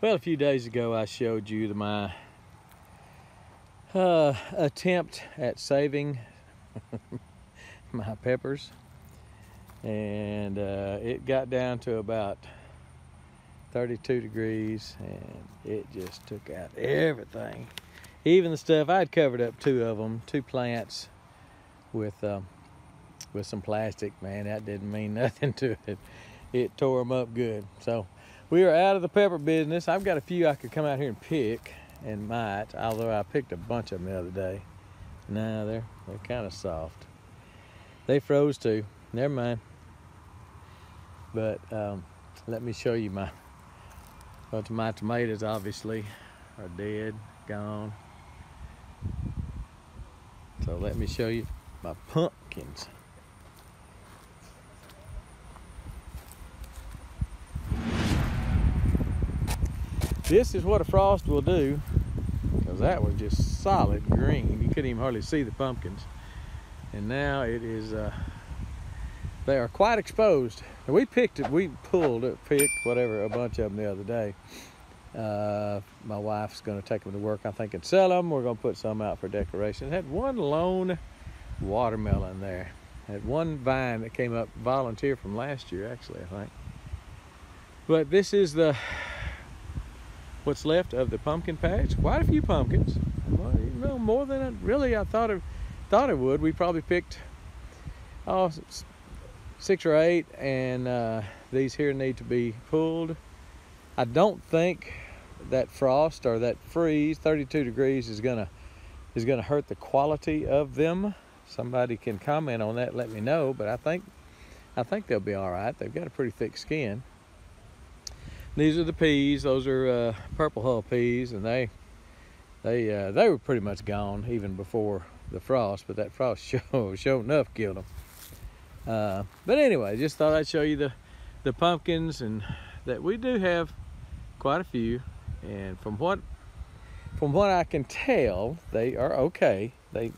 Well, a few days ago I showed you my attempt at saving my peppers, and it got down to about 32 degrees and it just took out everything, even the stuff I'd covered up. Two plants with some plastic. Man, that didn't mean nothing to it. It tore them up good. So we are out of the pepper business. I've got a few I could come out here and pick, and might, although I picked a bunch of them the other day. No, they're kind of soft. They froze too. Never mind. But let me show you my tomatoes. Obviously are dead, gone. So let me show you my pumpkins. This is what a frost will do, because that was just solid green. You couldn't even hardly see the pumpkins. And now it is, they are quite exposed. We picked, a bunch of them the other day. My wife's gonna take them to work, I think, and sell them. We're gonna put some out for decoration. It had one lone watermelon there. It had one vine that came up, volunteer from last year, actually, I think. But this is what's left of the pumpkin patch. Quite a few pumpkins. Well, you know, more than I thought it would. We probably picked 6 or 8, and these here need to be pulled. I don't think that frost or that freeze, 32 degrees, is gonna hurt the quality of them. Somebody can comment on that, let me know, but I think they'll be all right. They've got a pretty thick skin. These are the peas. Those are purple hull peas, and they were pretty much gone even before the frost, but that frost sure enough killed them. But anyway, just thought I'd show you the pumpkins, and that we do have quite a few. And from what I can tell, they are okay. They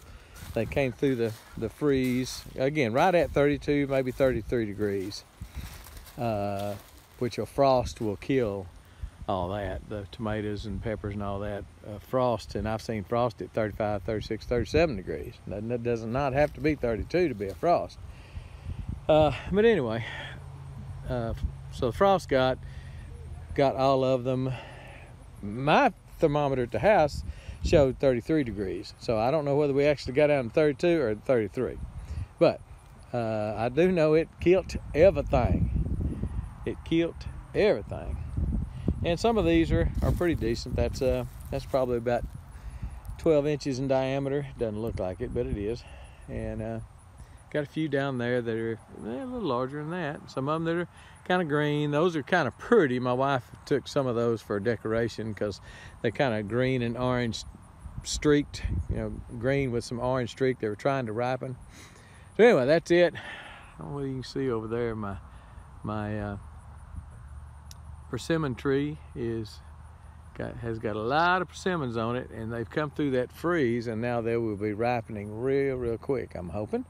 came through the freeze again, right at 32, maybe 33 degrees. Which a frost will kill all that, the tomatoes and peppers and all that. Frost, and I've seen frost at 35, 36, 37 degrees. That does not have to be 32 to be a frost. But anyway, so the frost got all of them. My thermometer at the house showed 33 degrees. So I don't know whether we actually got down to 32 or 33. But I do know it killed everything. It killed everything. And some of these are pretty decent. That's probably about 12 inches in diameter. Doesn't look like it, but it is. And got a few down there that are a little larger than that. Some of them that are kind of green. Those are kind of pretty. My wife took some of those for decoration because they're kind of green and orange streaked, you know, green with some orange streak. They were trying to ripen. So anyway, that's it. I don't know whether you can see over there my persimmon tree has got a lot of persimmons on it, and they've come through that freeze, and now they will be ripening real quick, I'm hoping.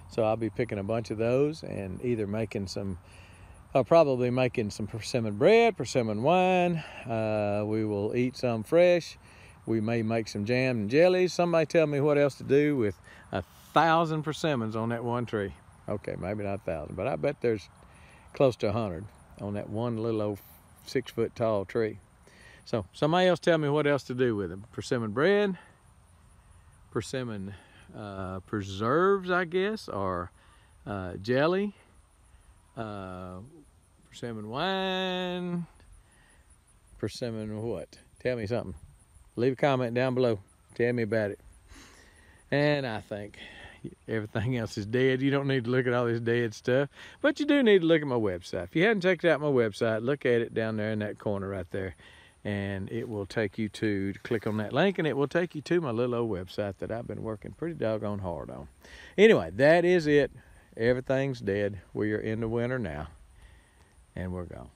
So I'll be picking a bunch of those and either probably making some persimmon bread, persimmon wine. We will eat some fresh. We may make some jam and jellies. Somebody tell me what else to do with 1,000 persimmons on that one tree. Okay, maybe not 1,000, but I bet there's close to 100 on that one little old 6-foot tall tree. So somebody else tell me what else to do with them. Persimmon bread, persimmon preserves, I guess, or jelly, persimmon wine, persimmon what? Tell me something. Leave a comment down below. Tell me about it. And I think everything else is dead. You don't need to look at all this dead stuff, but you do need to look at my website. If you hadn't checked out my website, look at it down there in that corner right there, and it will take you to click on that link, and it will take you to my little old website that I've been working pretty doggone hard on. Anyway, that is it. Everything's dead. We are in the winter now, and we're gone.